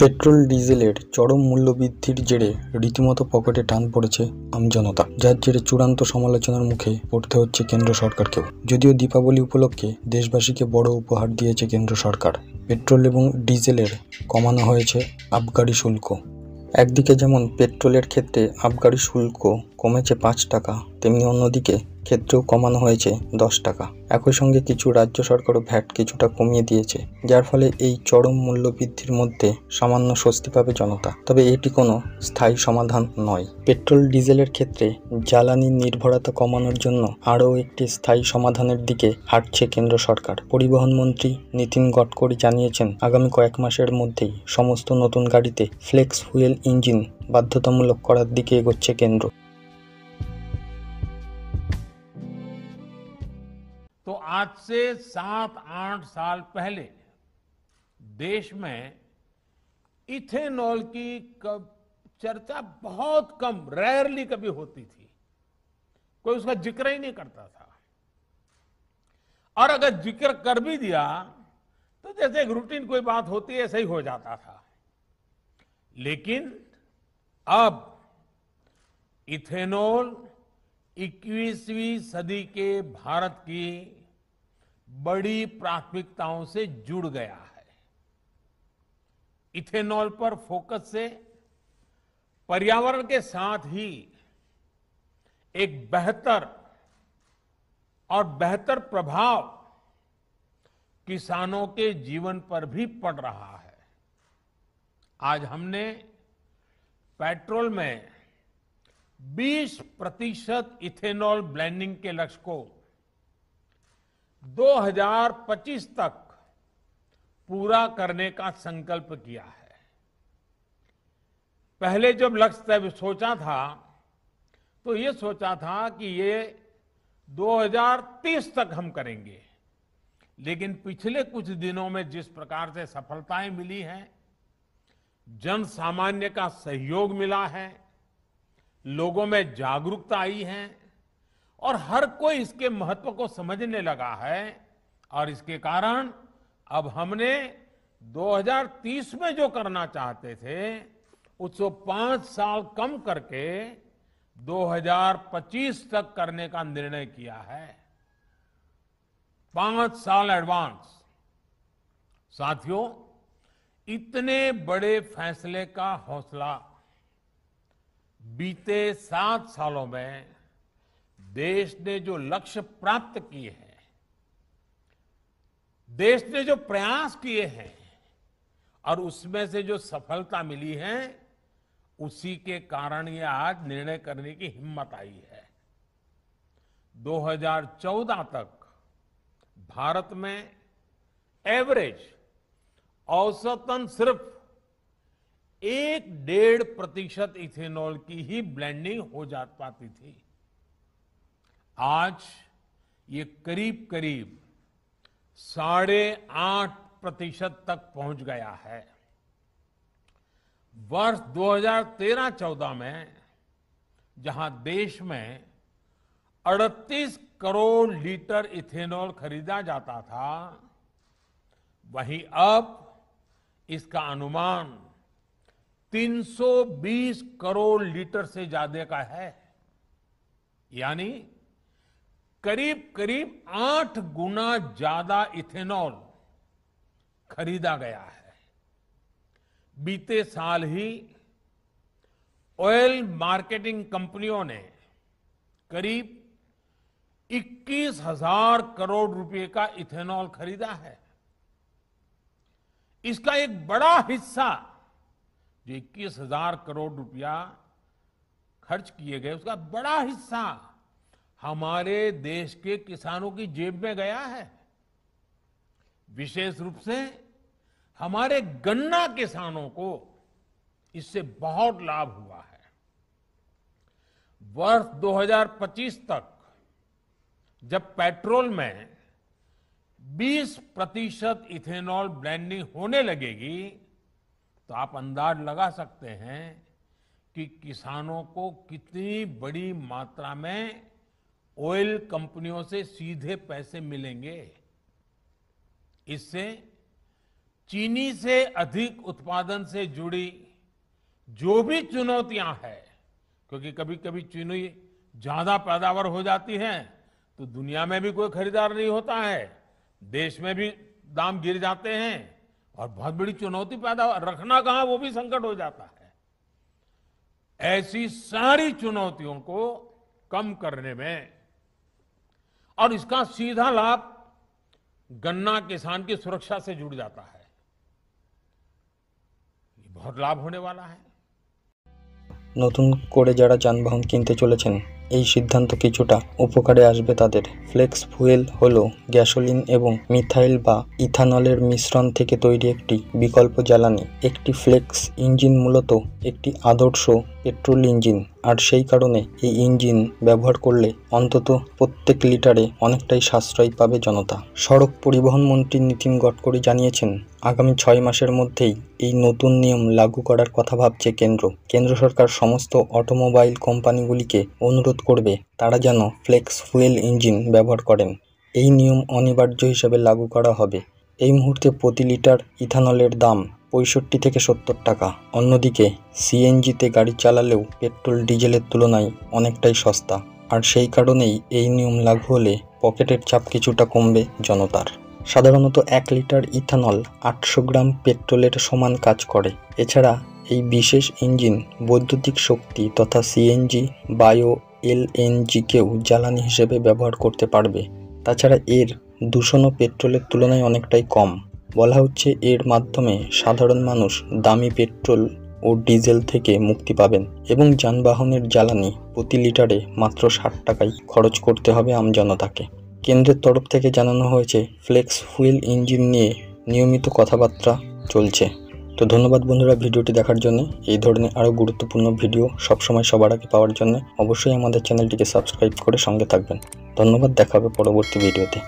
Petrol ডিজেলের চরম মূল্যবৃদ্ধির জেরে রীতিমতো পকেটে টান পড়েছে আমজনতা, যার জেরে চূড়ান্ত সমালোচনার মুখে পড়তে হচ্ছে কেন্দ্র সরকারকেও। যদিও দীপাবলি উপলক্ষে দেশবাসীকে বড় উপহার দিয়েছে কেন্দ্র সরকার। পেট্রোল এবং ডিজেলের কমানো হয়েছে আবগারি শুল্ক। একদিকে যেমন পেট্রোলের ক্ষেত্রে আবগারি শুল্ক কমেছে 5 টাকা, তেমনি অন্যদিকে ক্ষেত্রেও কমানো হয়েছে 10 টাকা। একই সঙ্গে কিছু রাজ্য সরকারও ভ্যাট কিছুটা কমিয়ে দিয়েছে, যার ফলে এই চরম মূল্যবৃদ্ধির মধ্যে সামান্য স্বস্তি পাবে জনতা। তবে এটি কোনো স্থায়ী সমাধান নয়। পেট্রোল ডিজেলের ক্ষেত্রে জ্বালানি নির্ভরতা কমানোর জন্য আরও একটি স্থায়ী সমাধানের দিকে হাঁটছে কেন্দ্র সরকার। পরিবহন মন্ত্রী নীতিন গডকরি জানিয়েছেন, আগামী কয়েক মাসের মধ্যেই সমস্ত নতুন গাড়িতে ফ্লেক্স ফুয়েল ইঞ্জিন বাধ্যতামূলক করার দিকে এগোচ্ছে কেন্দ্র। तो आज से 7-8 साल पहले देश में इथेनॉल की चर्चा बहुत कम, रेयरली कभी होती थी। कोई उसका जिक्र ही नहीं करता था, और अगर जिक्र कर भी दिया तो जैसे एक रूटीन कोई बात होती है ऐसा ही हो जाता था। लेकिन अब इथेनॉल 21वीं सदी के भारत की बड़ी प्राथमिकताओं से जुड़ गया है। इथेनॉल पर फोकस से पर्यावरण के साथ ही एक बेहतर प्रभाव किसानों के जीवन पर भी पड़ रहा है। आज हमने पेट्रोल में 20% इथेनॉल ब्लेंडिंग के लक्ष्य को 2025 तक पूरा करने का संकल्प किया है। पहले जब लक्ष्य सोचा था तो ये सोचा था कि ये 2030 तक हम करेंगे, लेकिन पिछले कुछ दिनों में जिस प्रकार से सफलताएं मिली हैं, जन सामान्य का सहयोग मिला है, लोगों में जागरूकता आई है और हर कोई इसके महत्व को समझने लगा है, और इसके कारण अब हमने 2030 में जो करना चाहते थे उसको 5 साल कम करके 2025 तक करने का निर्णय किया है। 5 साल एडवांस। साथियों, इतने बड़े फैसले का हौसला बीते 7 सालों में देश ने जो लक्ष्य प्राप्त किए हैं, देश ने जो प्रयास किए हैं और उसमें से जो सफलता मिली है, उसी के कारण ये आज निर्णय करने की हिम्मत आई है। 2014 तक भारत में एवरेज औसतन सिर्फ 1-1.5% इथेनॉल की ही ब्लेंडिंग हो जा पाती थी। आज ये करीब करीब 8.5% तक पहुंच गया है। वर्ष 2013-14 में जहां देश में 38 करोड़ लीटर इथेनॉल खरीदा जाता था, वहीं अब इसका अनुमान 320 करोड़ लीटर से ज्यादा का है। यानी करीब करीब 8 गुना ज्यादा इथेनॉल खरीदा गया है। बीते साल ही ऑयल मार्केटिंग कंपनियों ने करीब 21,000 करोड़ रुपए का इथेनॉल खरीदा है। इसका एक बड़ा हिस्सा, जो 21,000 करोड़ रुपया खर्च किए गए, उसका बड़ा हिस्सा हमारे देश के किसानों की जेब में गया है। विशेष रूप से हमारे गन्ना किसानों को इससे बहुत लाभ हुआ है। वर्ष 2025 तक जब पेट्रोल में 20% इथेनॉल ब्लेंडिंग होने लगेगी, तो आप अंदाज लगा सकते हैं कि किसानों को कितनी बड़ी मात्रा में ऑयल कंपनियों से सीधे पैसे मिलेंगे। इससे चीनी से अधिक उत्पादन से जुड़ी जो भी चुनौतियां हैं, क्योंकि कभी कभी चीनी ज्यादा पैदावार हो जाती है तो दुनिया में भी कोई खरीदार नहीं होता है, देश में भी दाम गिर जाते हैं और बहुत बड़ी चुनौती पैदा रखना कहां वो भी संकट हो जाता है। ऐसी सारी चुनौतियों को कम करने में और इसका सीधा लाभ गन्ना किसान की सुरक्षा से जुड़ जाता है, ये बहुत लाभ होने वाला है। নতুন করে যারা যানবাহন কিনতে চলেছেন এই সিদ্ধান্ত কিছুটা উপকারে আসবে তাদের। ফ্লেক্স ফুয়েল হলো গ্যাসোলিন এবং মিথাইল বা ইথানলের মিশ্রণ থেকে তৈরি একটি বিকল্প জ্বালানি। একটি ফ্লেক্স ইঞ্জিন মূলত একটি আদর্শ পেট্রোল ইঞ্জিন, আর সেই কারণে এই ইঞ্জিন ব্যবহার করলে অন্তত প্রত্যেক লিটারে অনেকটাই সাশ্রয় পাবে জনতা। সড়ক পরিবহন মন্ত্রী নীতিন গডকরি জানিয়েছেন আগামী 6 মাসের মধ্যেই এই নতুন নিয়ম লাগু করার কথা ভাবছে কেন্দ্র। কেন্দ্র সরকার সমস্ত অটোমোবাইল কোম্পানিগুলিকে অনুরোধ করবে তারা যেন ফ্লেক্স ফুয়েল ইঞ্জিন ব্যবহার করেন। এই নিয়ম অনিবার্য হিসেবে লাগু করা হবে। এই মুহূর্তে প্রতি লিটার ইথানলের দাম 65 থেকে 70 টাকা। অন্যদিকে সিএনজিতে গাড়ি চালালেও পেট্রোল ডিজেলের তুলনায় অনেকটাই সস্তা, আর সেই কারণেই এই নিয়ম লাগু হলে পকেটের চাপ কিছুটা কমবে জনতার। সাধারণত 1 লিটার ইথানল 800 গ্রাম পেট্রোলের সমান কাজ করে। এছাড়া এই বিশেষ ইঞ্জিন বৈদ্যুতিক শক্তি তথা সিএনজি, বায়ো এলএনজিকেও জ্বালানি হিসেবে ব্যবহার করতে পারবে। তাছাড়া এর দূষণও পেট্রোলের তুলনায় অনেকটাই কম। বলা হচ্ছে এর মাধ্যমে সাধারণ মানুষ দামি পেট্রোল ও ডিজেল থেকে মুক্তি পাবেন এবং যানবাহনের জ্বালানি প্রতি লিটারে মাত্র 60 টাকায় খরচ করতে হবে আমজনতাকে। কেন্দ্রের তরফ থেকে জানানো হয়েছে ফ্লেক্স ফুয়েল ইঞ্জিন নিয়ে নিয়মিত কথাবার্তা চলছে। তো ধন্যবাদ বন্ধুরা ভিডিওটি দেখার জন্য। এই ধরনের আরও গুরুত্বপূর্ণ ভিডিও সবসময় সবার আগে পাওয়ার জন্য অবশ্যই আমাদের চ্যানেলটিকে সাবস্ক্রাইব করে সঙ্গে থাকবেন। ধন্যবাদ, দেখা হবে পরবর্তী ভিডিওতে।